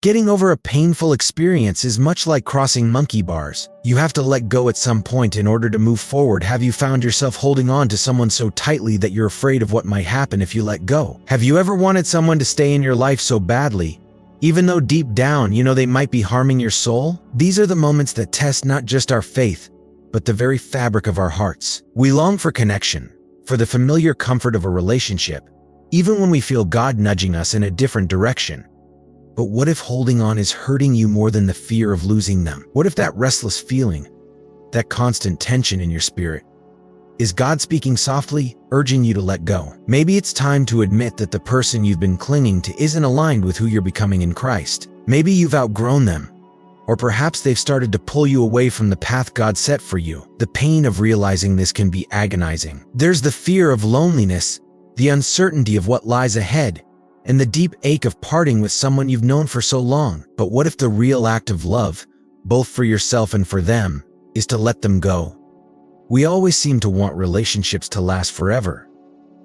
Getting over a painful experience is much like crossing monkey bars. You have to let go at some point in order to move forward. Have you found yourself holding on to someone so tightly that you're afraid of what might happen if you let go? Have you ever wanted someone to stay in your life so badly, even though deep down you know they might be harming your soul? These are the moments that test not just our faith, but the very fabric of our hearts. We long for connection, for the familiar comfort of a relationship, even when we feel God nudging us in a different direction. But what if holding on is hurting you more than the fear of losing them? What if that restless feeling, that constant tension in your spirit, is God speaking softly, urging you to let go? Maybe it's time to admit that the person you've been clinging to isn't aligned with who you're becoming in Christ. Maybe you've outgrown them, or perhaps they've started to pull you away from the path God set for you. The pain of realizing this can be agonizing. There's the fear of loneliness, the uncertainty of what lies ahead, and the deep ache of parting with someone you've known for so long. But what if the real act of love, both for yourself and for them, is to let them go? We always seem to want relationships to last forever,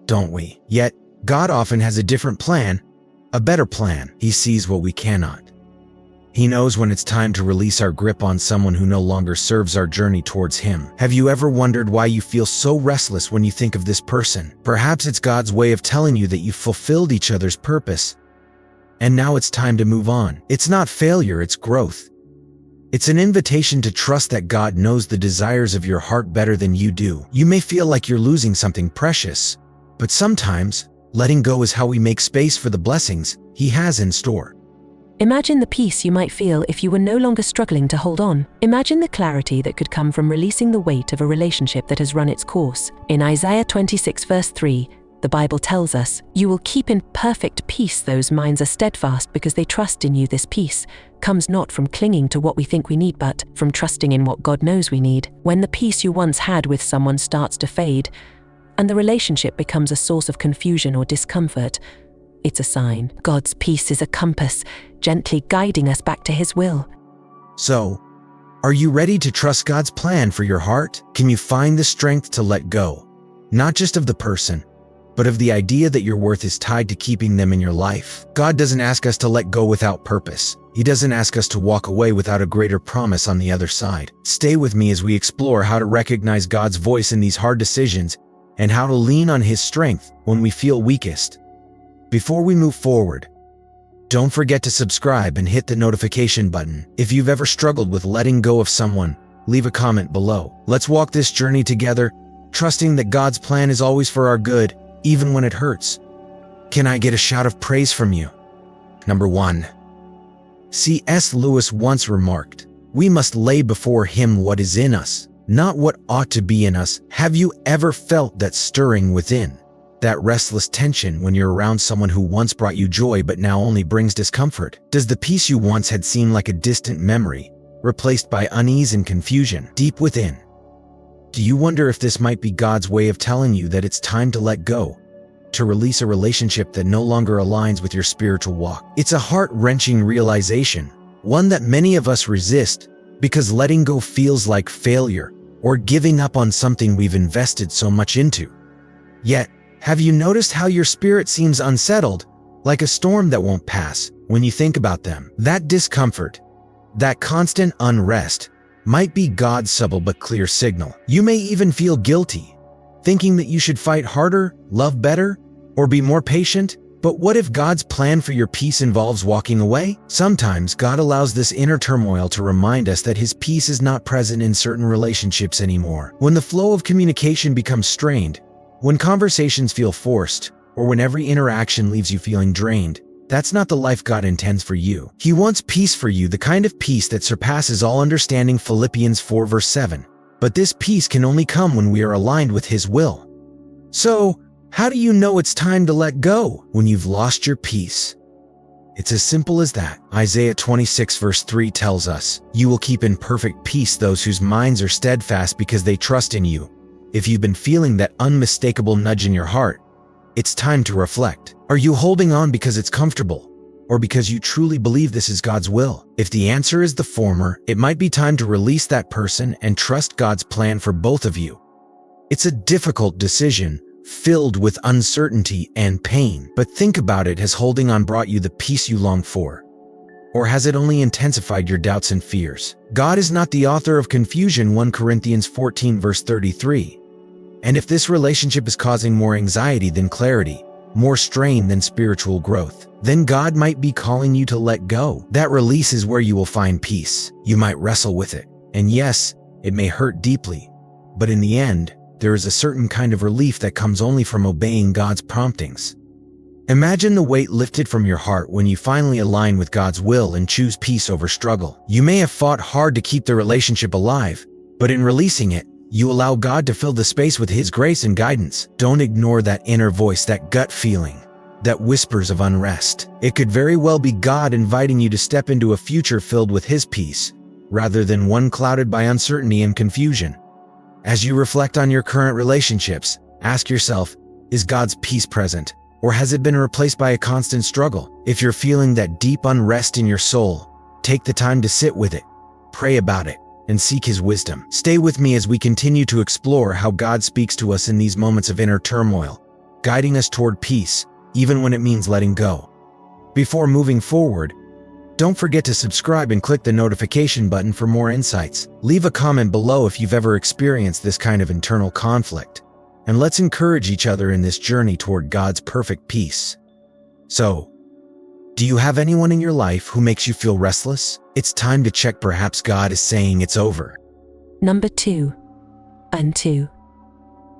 don't we? Yet, God often has a different plan, a better plan. He sees what we cannot. He knows when it's time to release our grip on someone who no longer serves our journey towards Him. Have you ever wondered why you feel so restless when you think of this person? Perhaps it's God's way of telling you that you've fulfilled each other's purpose, and now it's time to move on. It's not failure, it's growth. It's an invitation to trust that God knows the desires of your heart better than you do. You may feel like you're losing something precious, but sometimes letting go is how we make space for the blessings He has in store. Imagine the peace you might feel if you were no longer struggling to hold on. Imagine the clarity that could come from releasing the weight of a relationship that has run its course. In Isaiah 26 verse 3, the Bible tells us, "You will keep in perfect peace those minds are steadfast because they trust in you." This peace comes not from clinging to what we think we need, but from trusting in what God knows we need. When the peace you once had with someone starts to fade, and the relationship becomes a source of confusion or discomfort, it's a sign. God's peace is a compass, gently guiding us back to His will. So, are you ready to trust God's plan for your heart? Can you find the strength to let go, not just of the person, but of the idea that your worth is tied to keeping them in your life? God doesn't ask us to let go without purpose. He doesn't ask us to walk away without a greater promise on the other side. Stay with me as we explore how to recognize God's voice in these hard decisions and how to lean on His strength when we feel weakest. Before we move forward, don't forget to subscribe and hit the notification button. If you've ever struggled with letting go of someone, leave a comment below. Let's walk this journey together, trusting that God's plan is always for our good, even when it hurts. Can I get a shout of praise from you? Number 1. C.S. Lewis once remarked, "We must lay before Him what is in us, not what ought to be in us." Have you ever felt that stirring within? That restless tension when you're around someone who once brought you joy but now only brings discomfort? Does the peace you once had seem like a distant memory, replaced by unease and confusion deep within? Do you wonder if this might be God's way of telling you that it's time to let go, to release a relationship that no longer aligns with your spiritual walk? It's a heart-wrenching realization, one that many of us resist because letting go feels like failure or giving up on something we've invested so much into. Yet, have you noticed how your spirit seems unsettled, like a storm that won't pass, when you think about them? That discomfort, that constant unrest, might be God's subtle but clear signal. You may even feel guilty, thinking that you should fight harder, love better, or be more patient. But what if God's plan for your peace involves walking away? Sometimes God allows this inner turmoil to remind us that His peace is not present in certain relationships anymore. When the flow of communication becomes strained, when conversations feel forced, or when every interaction leaves you feeling drained, that's not the life God intends for you. He wants peace for you, the kind of peace that surpasses all understanding. Philippians 4 verse 7. But this peace can only come when we are aligned with His will. So, how do you know it's time to let go when you've lost your peace? It's as simple as that. Isaiah 26 verse 3 tells us, "You will keep in perfect peace those whose minds are steadfast because they trust in you." If you've been feeling that unmistakable nudge in your heart, it's time to reflect. Are you holding on because it's comfortable, or because you truly believe this is God's will? If the answer is the former, it might be time to release that person and trust God's plan for both of you. It's a difficult decision, filled with uncertainty and pain, but think about it. Has holding on brought you the peace you long for? Or has it only intensified your doubts and fears? God is not the author of confusion, 1 Corinthians 14 verse 33. And if this relationship is causing more anxiety than clarity, more strain than spiritual growth, then God might be calling you to let go. That release is where you will find peace. You might wrestle with it. And yes, it may hurt deeply. But in the end, there is a certain kind of relief that comes only from obeying God's promptings. Imagine the weight lifted from your heart when you finally align with God's will and choose peace over struggle. You may have fought hard to keep the relationship alive, but in releasing it, you allow God to fill the space with His grace and guidance. Don't ignore that inner voice, that gut feeling, that whispers of unrest. It could very well be God inviting you to step into a future filled with His peace, rather than one clouded by uncertainty and confusion. As you reflect on your current relationships, ask yourself, is God's peace present? Or has it been replaced by a constant struggle? If you're feeling that deep unrest in your soul, take the time to sit with it, pray about it, and seek His wisdom. Stay with me as we continue to explore how God speaks to us in these moments of inner turmoil, guiding us toward peace, even when it means letting go. Before moving forward, don't forget to subscribe and click the notification button for more insights. Leave a comment below if you've ever experienced this kind of internal conflict. And let's encourage each other in this journey toward God's perfect peace. So, do you have anyone in your life who makes you feel restless? It's time to check. Perhaps God is saying it's over. Number 2. Unto.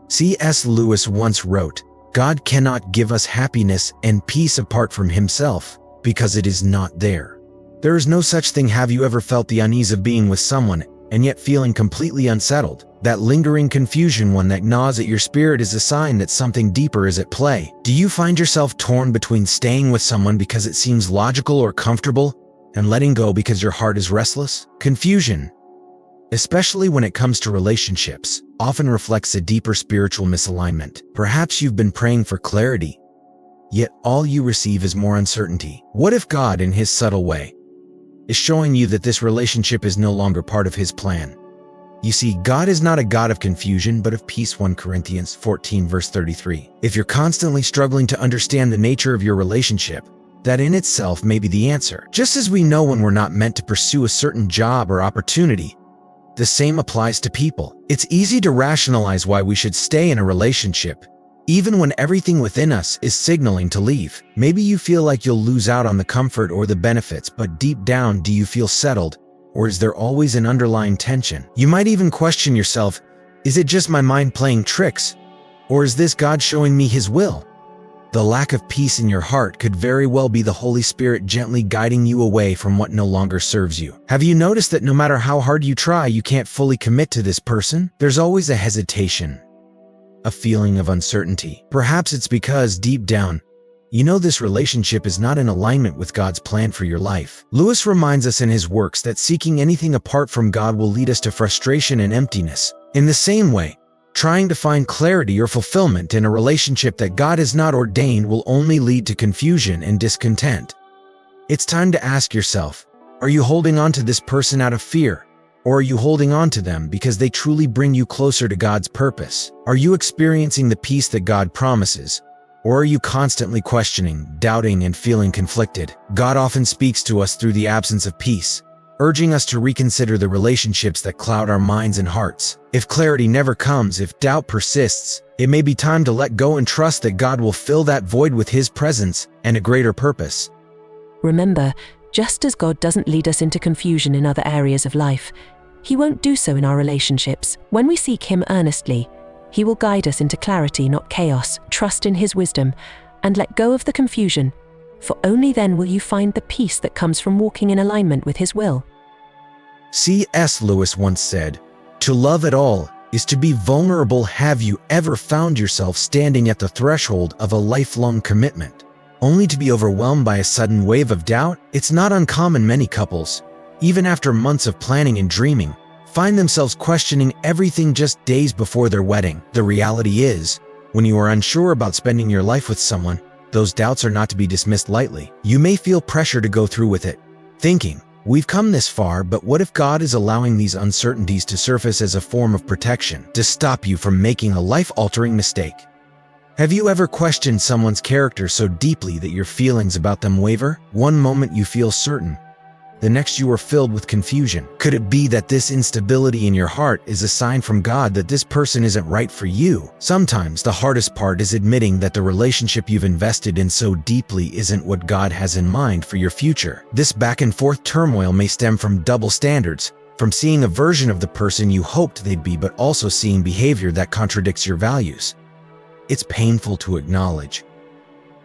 C.S. Lewis once wrote, God cannot give us happiness and peace apart from Himself, because it is not there. There is no such thing. Have you ever felt the unease of being with someone and yet feeling completely unsettled? That lingering confusion, one that gnaws at your spirit, is a sign that something deeper is at play. Do you find yourself torn between staying with someone because it seems logical or comfortable and letting go because your heart is restless? Confusion, especially when it comes to relationships, often reflects a deeper spiritual misalignment. Perhaps you've been praying for clarity, yet all you receive is more uncertainty. What if God, in His subtle way, is showing you that this relationship is no longer part of His plan? You see, God is not a God of confusion, but of peace, 1 Corinthians 14 verse 33. If you're constantly struggling to understand the nature of your relationship, that in itself may be the answer. Just as we know when we're not meant to pursue a certain job or opportunity, the same applies to people. It's easy to rationalize why we should stay in a relationship, even when everything within us is signaling to leave. Maybe you feel like you'll lose out on the comfort or the benefits, but deep down, do you feel settled? Or is there always an underlying tension? You might even question yourself, is it just my mind playing tricks? Or is this God showing me His will? The lack of peace in your heart could very well be the Holy Spirit gently guiding you away from what no longer serves you. Have you noticed that no matter how hard you try, you can't fully commit to this person? There's always a hesitation, a feeling of uncertainty. Perhaps it's because deep down, you know this relationship is not in alignment with God's plan for your life. Lewis reminds us in his works that seeking anything apart from God will lead us to frustration and emptiness. In the same way, trying to find clarity or fulfillment in a relationship that God has not ordained will only lead to confusion and discontent. It's time to ask yourself, are you holding on to this person out of fear? Or are you holding on to them because they truly bring you closer to God's purpose? Are you experiencing the peace that God promises? Or are you constantly questioning, doubting, and feeling conflicted? God often speaks to us through the absence of peace, urging us to reconsider the relationships that cloud our minds and hearts. If clarity never comes, if doubt persists, it may be time to let go and trust that God will fill that void with His presence and a greater purpose. Remember, just as God doesn't lead us into confusion in other areas of life, He won't do so in our relationships. When we seek Him earnestly, He will guide us into clarity, not chaos. Trust in His wisdom and let go of the confusion, for only then will you find the peace that comes from walking in alignment with His will. C.S. Lewis once said, "To love at all is to be vulnerable." Have you ever found yourself standing at the threshold of a lifelong commitment, only to be overwhelmed by a sudden wave of doubt? It's not uncommon. Many couples, even after months of planning and dreaming, find themselves questioning everything just days before their wedding. The reality is, when you are unsure about spending your life with someone, those doubts are not to be dismissed lightly. You may feel pressure to go through with it, thinking, we've come this far, but what if God is allowing these uncertainties to surface as a form of protection, to stop you from making a life-altering mistake? Have you ever questioned someone's character so deeply that your feelings about them waver? One moment you feel certain, The next you are filled with confusion. Could it be that this instability in your heart is a sign from God that this person isn't right for you? Sometimes the hardest part is admitting that the relationship you've invested in so deeply isn't what God has in mind for your future. This back and forth turmoil may stem from double standards, from seeing a version of the person you hoped they'd be, but also seeing behavior that contradicts your values. It's painful to acknowledge,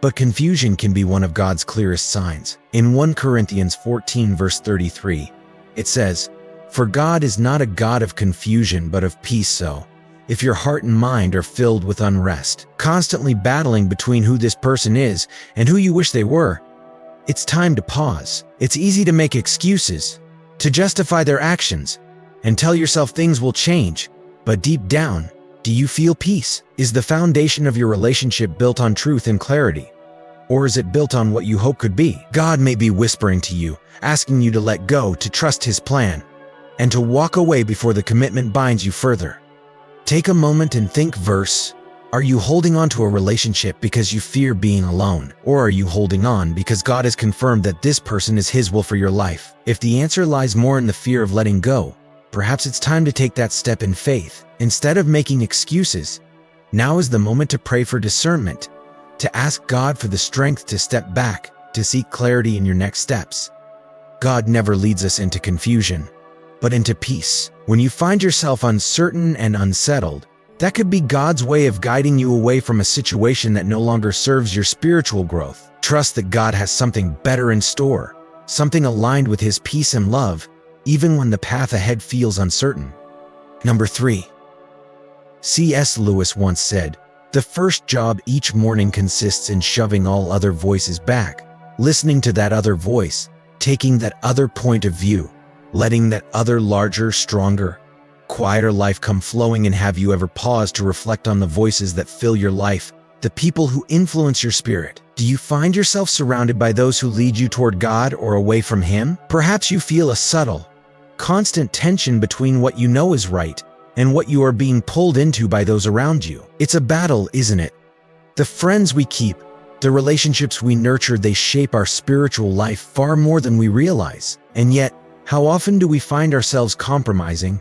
but confusion can be one of God's clearest signs. In 1 Corinthians 14 verse 33, it says, "For God is not a God of confusion but of peace, so if your heart and mind are filled with unrest, constantly battling between who this person is and who you wish they were, it's time to pause." It's easy to make excuses, to justify their actions, and tell yourself things will change, but deep down, do you feel peace? Is the foundation of your relationship built on truth and clarity? Or is it built on what you hope could be? God may be whispering to you, asking you to let go, to trust His plan, and to walk away before the commitment binds you further. Take a moment and think. Are you holding on to a relationship because you fear being alone? Or are you holding on because God has confirmed that this person is His will for your life? If the answer lies more in the fear of letting go, perhaps it's time to take that step in faith. Instead of making excuses, now is the moment to pray for discernment, to ask God for the strength to step back, to seek clarity in your next steps. God never leads us into confusion, but into peace. When you find yourself uncertain and unsettled, that could be God's way of guiding you away from a situation that no longer serves your spiritual growth. Trust that God has something better in store, something aligned with His peace and love, even when the path ahead feels uncertain. Number 3. C.S. Lewis once said, "The first job each morning consists in shoving all other voices back, listening to that other voice, taking that other point of view, letting that other larger, stronger, quieter life come flowing." And have you ever paused to reflect on the voices that fill your life, the people who influence your spirit? Do you find yourself surrounded by those who lead you toward God or away from Him? Perhaps you feel a subtle, constant tension between what you know is right and what you are being pulled into by those around you. It's a battle, isn't it? The friends we keep, the relationships we nurture, they shape our spiritual life far more than we realize. And yet, how often do we find ourselves compromising,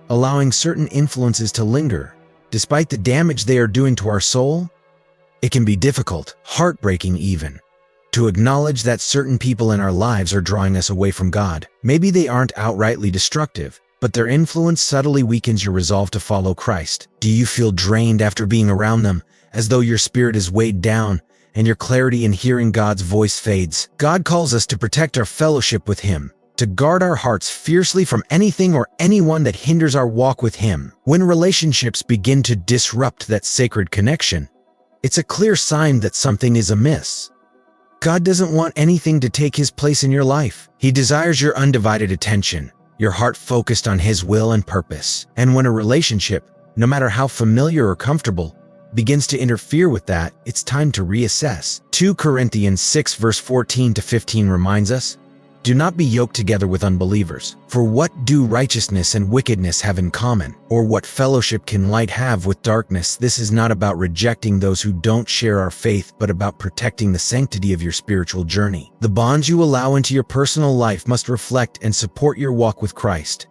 allowing certain influences to linger, despite the damage they are doing to our soul? It can be difficult, heartbreaking even, to acknowledge that certain people in our lives are drawing us away from God. Maybe they aren't outrightly destructive, but their influence subtly weakens your resolve to follow Christ. Do you feel drained after being around them, as though your spirit is weighed down and your clarity in hearing God's voice fades? God calls us to protect our fellowship with Him, to guard our hearts fiercely from anything or anyone that hinders our walk with Him. When relationships begin to disrupt that sacred connection, it's a clear sign that something is amiss. God doesn't want anything to take His place in your life. He desires your undivided attention, your heart focused on His will and purpose. And when a relationship, no matter how familiar or comfortable, begins to interfere with that, it's time to reassess. 2 Corinthians 6 verse 14 to 15 reminds us, "Do not be yoked together with unbelievers. For what do righteousness and wickedness have in common? Or what fellowship can light have with darkness?" This is not about rejecting those who don't share our faith, but about protecting the sanctity of your spiritual journey. The bonds you allow into your personal life must reflect and support your walk with Christ.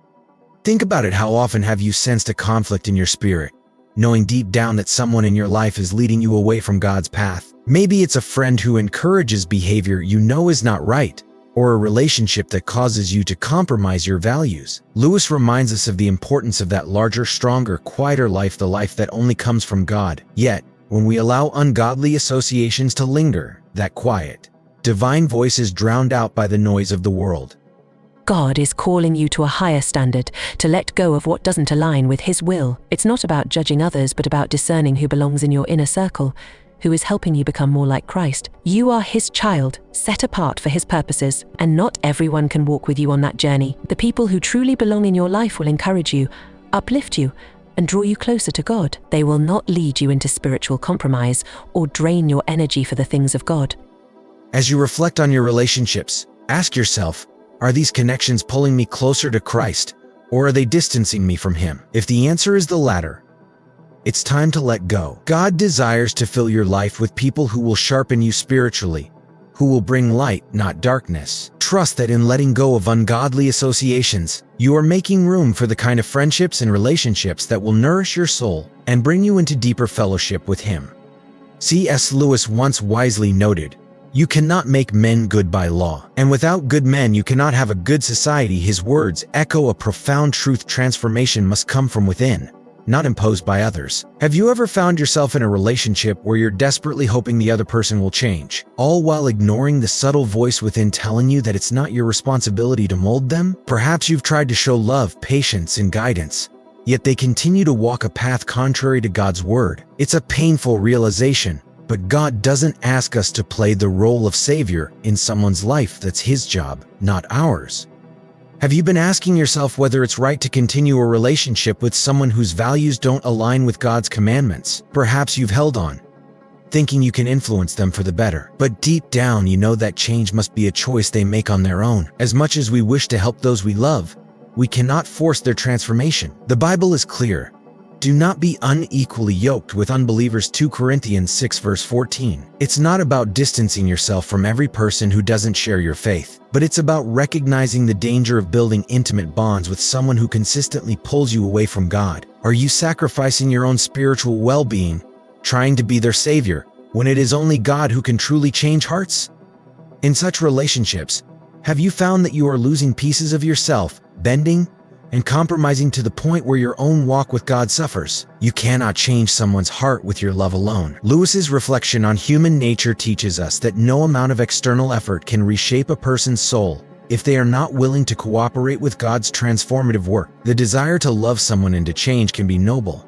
Think about it. How often have you sensed a conflict in your spirit, knowing deep down that someone in your life is leading you away from God's path? Maybe it's a friend who encourages behavior you know is not right, or a relationship that causes you to compromise your values. Lewis reminds us of the importance of that larger, stronger, quieter life, the life that only comes from God. Yet, when we allow ungodly associations to linger, that quiet, divine voice is drowned out by the noise of the world. God is calling you to a higher standard, to let go of what doesn't align with His will. It's not about judging others, but about discerning who belongs in your inner circle, who is helping you become more like Christ. You are His child, set apart for His purposes, and not everyone can walk with you on that journey. The people who truly belong in your life will encourage you, uplift you, and draw you closer to God. They will not lead you into spiritual compromise or drain your energy for the things of God. As you reflect on your relationships, ask yourself, are these connections pulling me closer to Christ, or are they distancing me from Him? If the answer is the latter, it's time to let go. God desires to fill your life with people who will sharpen you spiritually, who will bring light, not darkness. Trust that in letting go of ungodly associations, you are making room for the kind of friendships and relationships that will nourish your soul and bring you into deeper fellowship with Him. C.S. Lewis once wisely noted, "You cannot make men good by law, and without good men you cannot have a good society." His words echo a profound truth: transformation must come from within, not imposed by others. Have you ever found yourself in a relationship where you're desperately hoping the other person will change, all while ignoring the subtle voice within telling you that it's not your responsibility to mold them? Perhaps you've tried to show love, patience, and guidance, yet they continue to walk a path contrary to God's word. It's a painful realization, but God doesn't ask us to play the role of savior in someone's life. That's His job, not ours. Have you been asking yourself whether it's right to continue a relationship with someone whose values don't align with God's commandments? Perhaps you've held on, thinking you can influence them for the better. But deep down, you know that change must be a choice they make on their own. As much as we wish to help those we love, we cannot force their transformation. The Bible is clear. Do not be unequally yoked with unbelievers. 2 Corinthians 6 verse 14. It's not about distancing yourself from every person who doesn't share your faith, but it's about recognizing the danger of building intimate bonds with someone who consistently pulls you away from God. Are you sacrificing your own spiritual well-being, trying to be their savior, when it is only God who can truly change hearts? In such relationships, have you found that you are losing pieces of yourself, bending and compromising to the point where your own walk with God suffers? You cannot change someone's heart with your love alone. Lewis's reflection on human nature teaches us that no amount of external effort can reshape a person's soul if they are not willing to cooperate with God's transformative work. The desire to love someone and to change can be noble,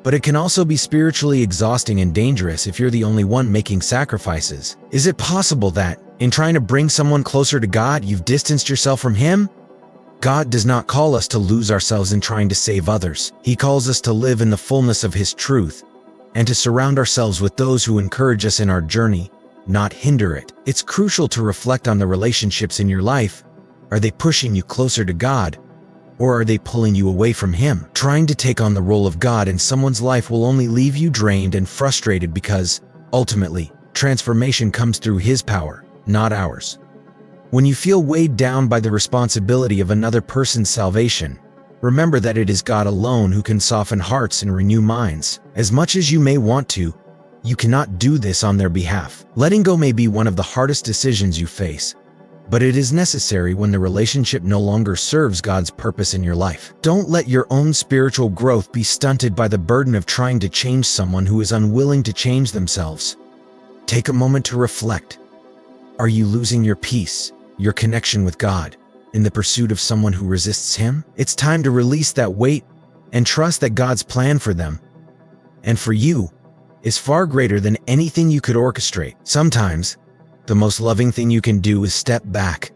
but it can also be spiritually exhausting and dangerous if you're the only one making sacrifices. Is it possible that, in trying to bring someone closer to God, you've distanced yourself from Him? God does not call us to lose ourselves in trying to save others. He calls us to live in the fullness of His truth and to surround ourselves with those who encourage us in our journey, not hinder it. It's crucial to reflect on the relationships in your life. Are they pushing you closer to God, or are they pulling you away from Him? Trying to take on the role of God in someone's life will only leave you drained and frustrated, because, ultimately, transformation comes through His power, not ours. When you feel weighed down by the responsibility of another person's salvation, remember that it is God alone who can soften hearts and renew minds. As much as you may want to, you cannot do this on their behalf. Letting go may be one of the hardest decisions you face, but it is necessary when the relationship no longer serves God's purpose in your life. Don't let your own spiritual growth be stunted by the burden of trying to change someone who is unwilling to change themselves. Take a moment to reflect. Are you losing your peace, your connection with God, in the pursuit of someone who resists Him? It's time to release that weight and trust that God's plan for them and for you is far greater than anything you could orchestrate. Sometimes, the most loving thing you can do is step back,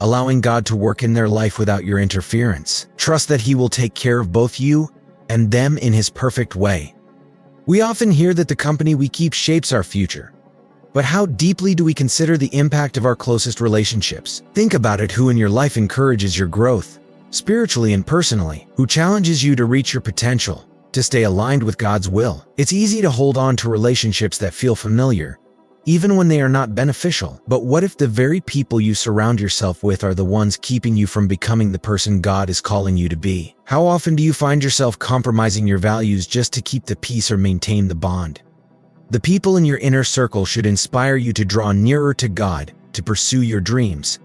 allowing God to work in their life without your interference. Trust that He will take care of both you and them in His perfect way. We often hear that the company we keep shapes our future. But how deeply do we consider the impact of our closest relationships? Think about it. Who in your life encourages your growth, spiritually and personally? Who challenges you to reach your potential, to stay aligned with God's will? It's easy to hold on to relationships that feel familiar, even when they are not beneficial. But what if the very people you surround yourself with are the ones keeping you from becoming the person God is calling you to be? How often do you find yourself compromising your values just to keep the peace or maintain the bond? The people in your inner circle should inspire you to draw nearer to God, to pursue your dreams,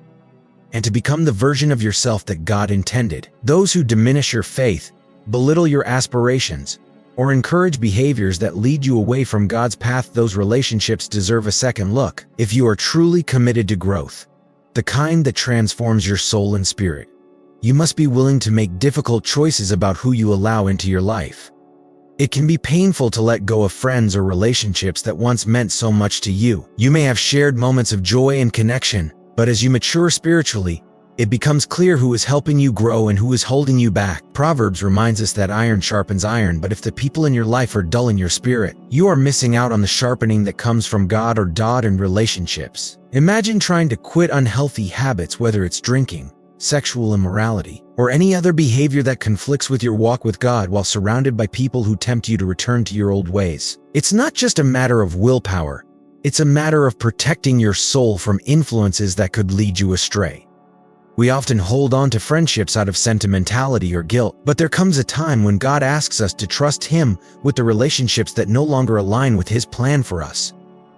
and to become the version of yourself that God intended. Those who diminish your faith, belittle your aspirations, or encourage behaviors that lead you away from God's path, those relationships deserve a second look. If you are truly committed to growth, the kind that transforms your soul and spirit, you must be willing to make difficult choices about who you allow into your life. It can be painful to let go of friends or relationships that once meant so much to you. You may have shared moments of joy and connection, but as you mature spiritually, it becomes clear who is helping you grow and who is holding you back. Proverbs reminds us that iron sharpens iron, but if the people in your life are dulling your spirit, you are missing out on the sharpening that comes from God or God in relationships. Imagine trying to quit unhealthy habits, whether it's drinking, sexual immorality, or any other behavior that conflicts with your walk with God, while surrounded by people who tempt you to return to your old ways. It's not just a matter of willpower, It's a matter of protecting your soul from influences that could lead you astray. We often hold on to friendships out of sentimentality or guilt, but there comes a time when God asks us to trust Him with the relationships that no longer align with His plan for us.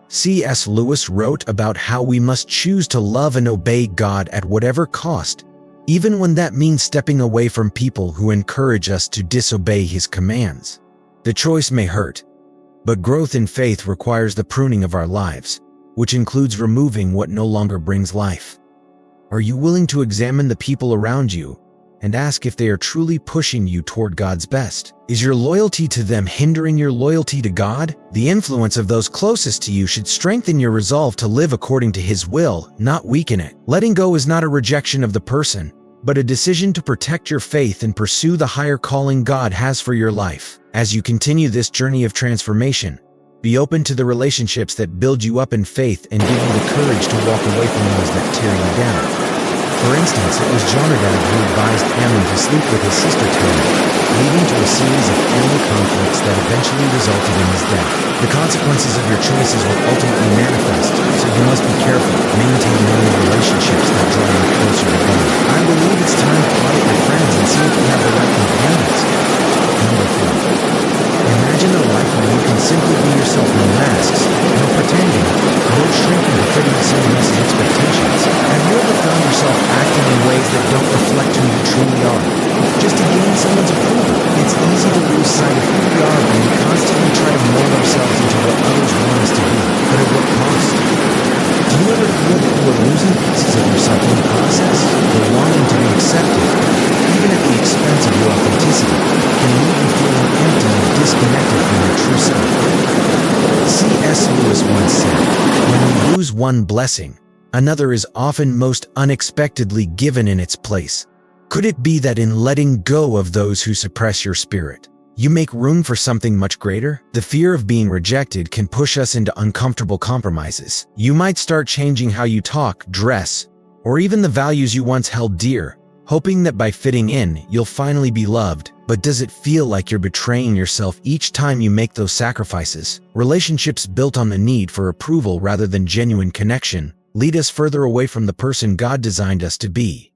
C.S. Lewis wrote about how we must choose to love and obey God at whatever cost, even when that means stepping away from people who encourage us to disobey His commands. The choice may hurt, but growth in faith requires the pruning of our lives, which includes removing what no longer brings life. Are you willing to examine the people around you and ask if they are truly pushing you toward God's best? Is your loyalty to them hindering your loyalty to God? The influence of those closest to you should strengthen your resolve to live according to His will, not weaken it. Letting go is not a rejection of the person, but a decision to protect your faith and pursue the higher calling God has for your life. As you continue this journey of transformation, be open to the relationships that build you up in faith and give you the courage to walk away from those that tear you down. For instance, it was Jonadab who advised Ammon to sleep with his sister Tamar, leading to a series of family conflicts that eventually resulted in his death. The consequences of your choices will ultimately manifest, so you must be careful, maintaining only relationships that draw you closer to God. I believe it's time to audit your friends and see if you have the right companions. Number 4. Imagine a life where you can simply be yourself, no masks, no pretending, no shrinking to fit into someone else's expectations. Have you ever found yourself acting in ways that don't reflect who you truly are, just to gain someone's approval? It's easy to lose sight of who we are when we constantly try to mold ourselves into what others want us to be, but at what cost? Do you ever feel that you are losing pieces of yourself in the process? The longing to be accepted, even at the expense of your authenticity, can leave you feeling empty and disconnected from your true self. C.S. Lewis once said, "When we lose one blessing, another is often most unexpectedly given in its place." Could it be that in letting go of those who suppress your spirit, you make room for something much greater? The fear of being rejected can push us into uncomfortable compromises. You might start changing how you talk, dress, or even the values you once held dear, hoping that by fitting in, you'll finally be loved. But does it feel like you're betraying yourself each time you make those sacrifices? Relationships built on the need for approval rather than genuine connection lead us further away from the person God designed us to be.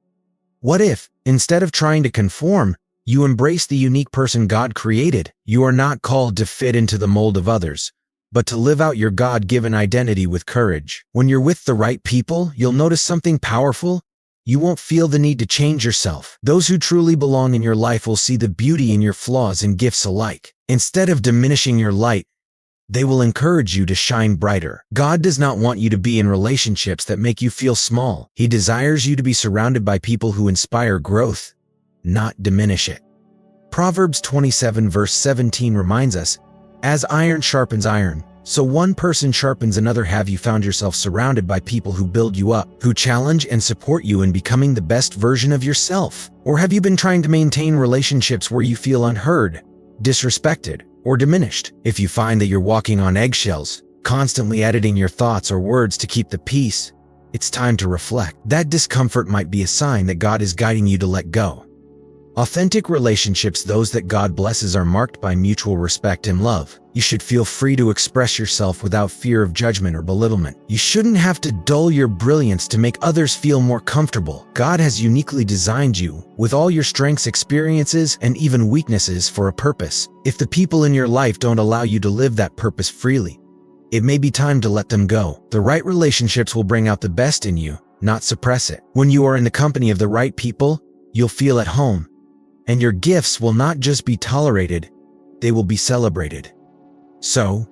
What if, instead of trying to conform, you embrace the unique person God created? You are not called to fit into the mold of others, but to live out your God-given identity with courage. When you're with the right people, you'll notice something powerful. You won't feel the need to change yourself. Those who truly belong in your life will see the beauty in your flaws and gifts alike. Instead of diminishing your light, they will encourage you to shine brighter. God does not want you to be in relationships that make you feel small. He desires you to be surrounded by people who inspire growth, not diminish it. Proverbs 27 verse 17 reminds us, "As iron sharpens iron, so one person sharpens another." Have you found yourself surrounded by people who build you up, who challenge and support you in becoming the best version of yourself? Or have you been trying to maintain relationships where you feel unheard, disrespected, or diminished? If you find that you're walking on eggshells, constantly editing your thoughts or words to keep the peace, it's time to reflect. That discomfort might be a sign that God is guiding you to let go. Authentic relationships, those that God blesses, are marked by mutual respect and love. You should feel free to express yourself without fear of judgment or belittlement. You shouldn't have to dull your brilliance to make others feel more comfortable. God has uniquely designed you, with all your strengths, experiences, and even weaknesses, for a purpose. If the people in your life don't allow you to live that purpose freely, it may be time to let them go. The right relationships will bring out the best in you, not suppress it. When you are in the company of the right people, you'll feel at home, and your gifts will not just be tolerated, they will be celebrated. So,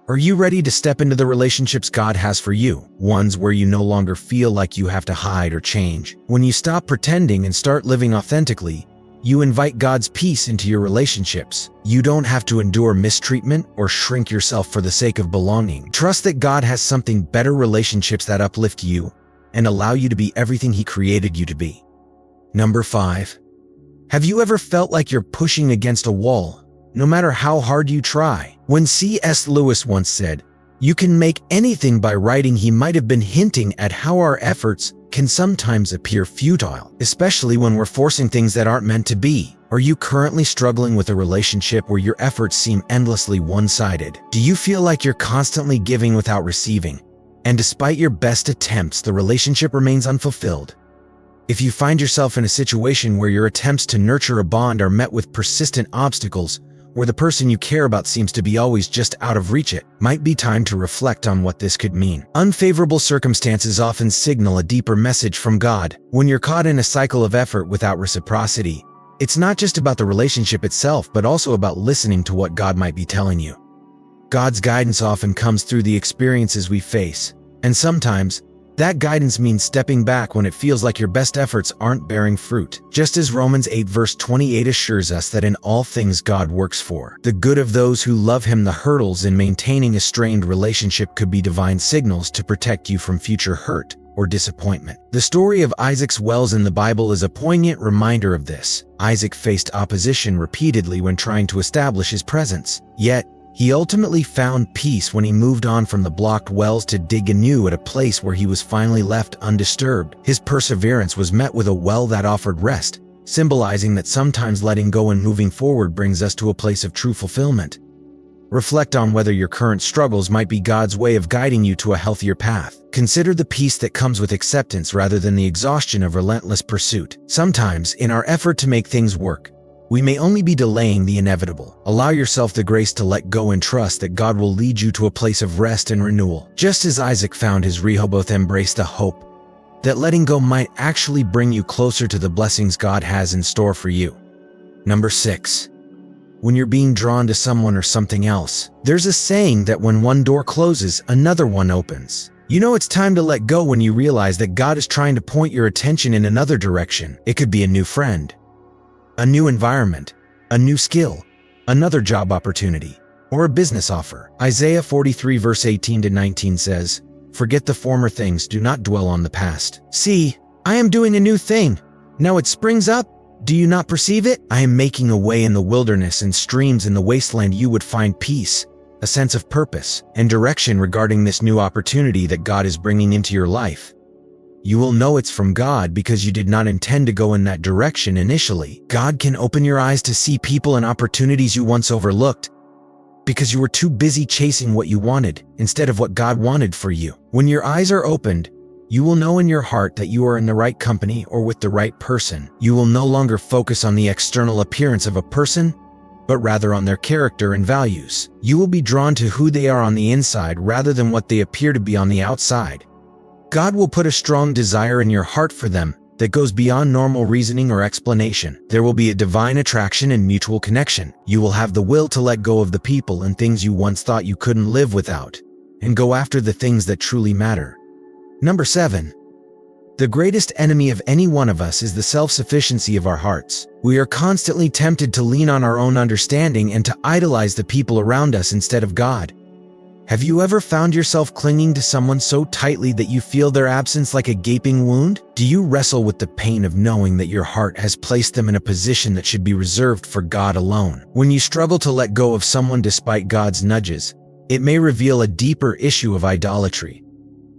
are you ready to step into the relationships God has for you? Ones where you no longer feel like you have to hide or change. When you stop pretending and start living authentically, you invite God's peace into your relationships. You don't have to endure mistreatment or shrink yourself for the sake of belonging. Trust that God has something better: relationships that uplift you and allow you to be everything He created you to be. Number 5. Have you ever felt like you're pushing against a wall, no matter how hard you try? When C.S. Lewis once said, You can make anything by writing. He might have been hinting at how our efforts can sometimes appear futile, especially when we're forcing things that aren't meant to be. Are you currently struggling with a relationship where your efforts seem endlessly one-sided? Do you feel like you're constantly giving without receiving? And despite your best attempts, the relationship remains unfulfilled? If you find yourself in a situation where your attempts to nurture a bond are met with persistent obstacles, where the person you care about seems to be always just out of reach, it might be time to reflect on what this could mean. Unfavorable circumstances often signal a deeper message from God. When you're caught in a cycle of effort without reciprocity, it's not just about the relationship itself, but also about listening to what God might be telling you. God's guidance often comes through the experiences we face, and sometimes that guidance means stepping back when it feels like your best efforts aren't bearing fruit. Just as Romans 8 verse 28 assures us that in all things God works for the good of those who love Him, the hurdles in maintaining a strained relationship could be divine signals to protect you from future hurt or disappointment. The story of Isaac's wells in the Bible is a poignant reminder of this. Isaac faced opposition repeatedly when trying to establish his presence, yet he ultimately found peace when he moved on from the blocked wells to dig anew at a place where he was finally left undisturbed. His perseverance was met with a well that offered rest, symbolizing that sometimes letting go and moving forward brings us to a place of true fulfillment. Reflect on whether your current struggles might be God's way of guiding you to a healthier path. Consider the peace that comes with acceptance rather than the exhaustion of relentless pursuit. Sometimes, in our effort to make things work, we may only be delaying the inevitable. Allow yourself the grace to let go and trust that God will lead you to a place of rest and renewal. Just as Isaac found his Rehoboth, embrace the hope that letting go might actually bring you closer to the blessings God has in store for you. Number 6. When you're being drawn to someone or something else, there's a saying that when one door closes, another one opens. You know it's time to let go when you realize that God is trying to point your attention in another direction. It could be a new friend, a new environment, a new skill, another job opportunity, or a business offer. Isaiah 43 verse 18 to 19 says, "Forget the former things, do not dwell on the past. See, I am doing a new thing. Now it springs up. Do you not perceive it? I am making a way in the wilderness and streams in the wasteland." You would find peace, a sense of purpose, and direction regarding this new opportunity that God is bringing into your life. You will know it's from God because you did not intend to go in that direction initially. God can open your eyes to see people and opportunities you once overlooked because you were too busy chasing what you wanted instead of what God wanted for you. When your eyes are opened, you will know in your heart that you are in the right company or with the right person. You will no longer focus on the external appearance of a person, but rather on their character and values. You will be drawn to who they are on the inside rather than what they appear to be on the outside. God will put a strong desire in your heart for them that goes beyond normal reasoning or explanation. There will be a divine attraction and mutual connection. You will have the will to let go of the people and things you once thought you couldn't live without, and go after the things that truly matter. Number 7. The greatest enemy of any one of us is the self-sufficiency of our hearts. We are constantly tempted to lean on our own understanding and to idolize the people around us instead of God. Have you ever found yourself clinging to someone so tightly that you feel their absence like a gaping wound? Do you wrestle with the pain of knowing that your heart has placed them in a position that should be reserved for God alone? When you struggle to let go of someone despite God's nudges, it may reveal a deeper issue of idolatry.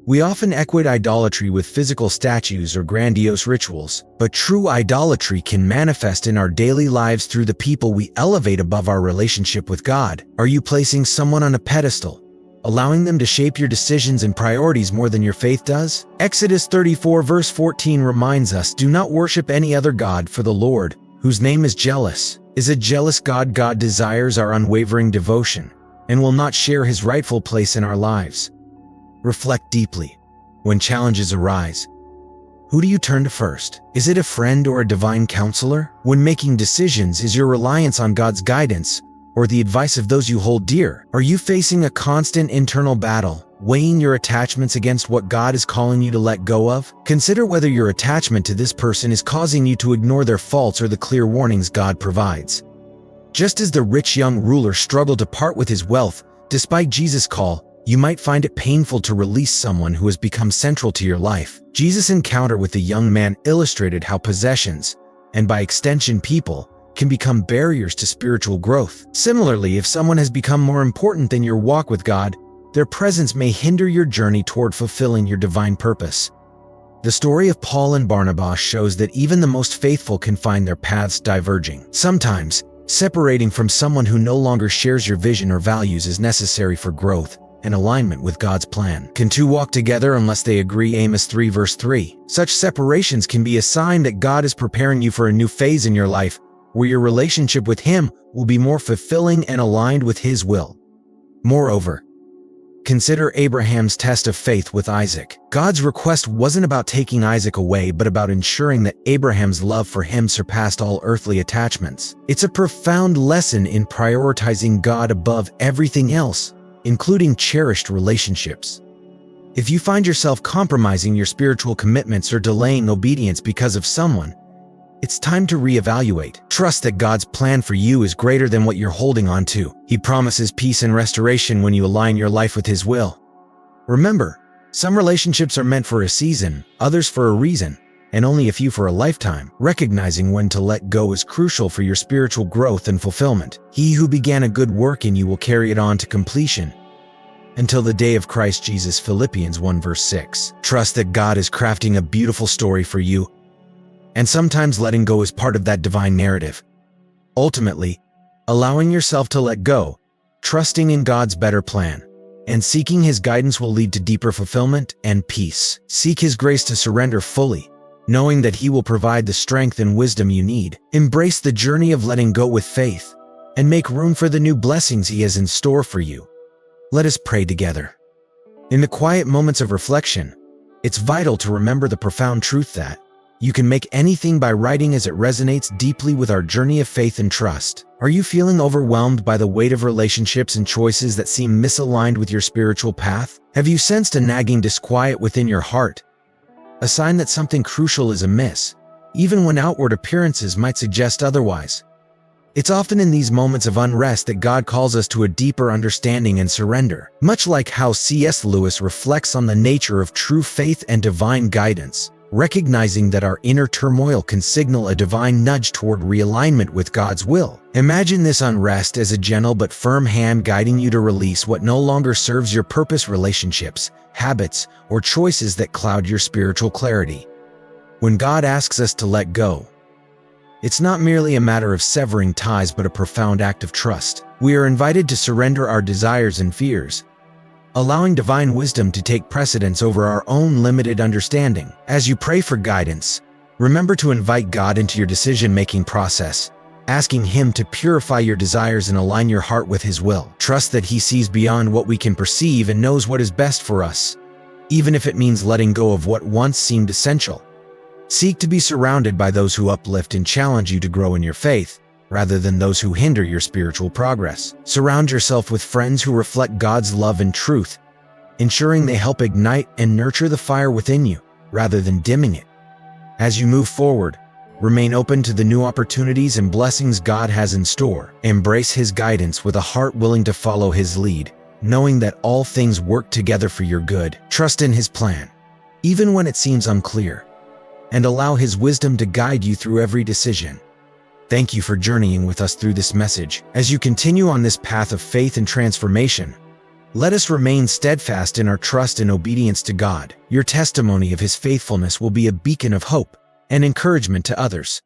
We often equate idolatry with physical statues or grandiose rituals, but true idolatry can manifest in our daily lives through the people we elevate above our relationship with God. Are you placing someone on a pedestal, allowing them to shape your decisions and priorities more than your faith does? Exodus 34 verse 14 reminds us, "Do not worship any other god, for the Lord, whose name is jealous, is a jealous God." God desires our unwavering devotion and will not share His rightful place in our lives. Reflect deeply. When challenges arise, who do you turn to first? Is it a friend or a divine counselor? When making decisions, is your reliance on God's guidance or the advice of those you hold dear? Are you facing a constant internal battle, weighing your attachments against what God is calling you to let go of? Consider whether your attachment to this person is causing you to ignore their faults or the clear warnings God provides. Just as the rich young ruler struggled to part with his wealth, despite Jesus' call, you might find it painful to release someone who has become central to your life. Jesus' encounter with the young man illustrated how possessions, and by extension people, can become barriers to spiritual growth. Similarly, if someone has become more important than your walk with God, their presence may hinder your journey toward fulfilling your divine purpose. The story of Paul and Barnabas shows that even the most faithful can find their paths diverging. Sometimes, separating from someone who no longer shares your vision or values is necessary for growth and alignment with God's plan. Can two walk together unless they agree? Amos 3 verse 3. Such separations can be a sign that God is preparing you for a new phase in your life, where your relationship with Him will be more fulfilling and aligned with His will. Moreover, consider Abraham's test of faith with Isaac. God's request wasn't about taking Isaac away, but about ensuring that Abraham's love for him surpassed all earthly attachments. It's a profound lesson in prioritizing God above everything else, including cherished relationships. If you find yourself compromising your spiritual commitments or delaying obedience because of someone, it's time to reevaluate. Trust that God's plan for you is greater than what you're holding on to. He promises peace and restoration when you align your life with His will. Remember, some relationships are meant for a season, others for a reason, and only a few for a lifetime. Recognizing when to let go is crucial for your spiritual growth and fulfillment. He who began a good work in you will carry it on to completion until the day of Christ Jesus. Philippians 1 verse 6. Trust that God is crafting a beautiful story for you, and sometimes letting go is part of that divine narrative. Ultimately, allowing yourself to let go, trusting in God's better plan, and seeking His guidance will lead to deeper fulfillment and peace. Seek His grace to surrender fully, knowing that He will provide the strength and wisdom you need. Embrace the journey of letting go with faith, and make room for the new blessings He has in store for you. Let us pray together. In the quiet moments of reflection, it's vital to remember the profound truth that you can make anything by writing, as it resonates deeply with our journey of faith and trust. Are you feeling overwhelmed by the weight of relationships and choices that seem misaligned with your spiritual path? Have you sensed a nagging disquiet within your heart, a sign that something crucial is amiss, even when outward appearances might suggest otherwise? It's often in these moments of unrest that God calls us to a deeper understanding and surrender. Much like how C.S. Lewis reflects on the nature of true faith and divine guidance, recognizing that our inner turmoil can signal a divine nudge toward realignment with God's will. Imagine this unrest as a gentle but firm hand guiding you to release what no longer serves your purpose: relationships, habits, or choices that cloud your spiritual clarity. When God asks us to let go, it's not merely a matter of severing ties, but a profound act of trust. We are invited to surrender our desires and fears, allowing divine wisdom to take precedence over our own limited understanding. As you pray for guidance, remember to invite God into your decision-making process, asking Him to purify your desires and align your heart with His will. Trust that He sees beyond what we can perceive and knows what is best for us, even if it means letting go of what once seemed essential. Seek to be surrounded by those who uplift and challenge you to grow in your faith, rather than those who hinder your spiritual progress. Surround yourself with friends who reflect God's love and truth, ensuring they help ignite and nurture the fire within you, rather than dimming it. As you move forward, remain open to the new opportunities and blessings God has in store. Embrace His guidance with a heart willing to follow His lead, knowing that all things work together for your good. Trust in His plan, even when it seems unclear, and allow His wisdom to guide you through every decision. Thank you for journeying with us through this message. As you continue on this path of faith and transformation, let us remain steadfast in our trust and obedience to God. Your testimony of His faithfulness will be a beacon of hope and encouragement to others.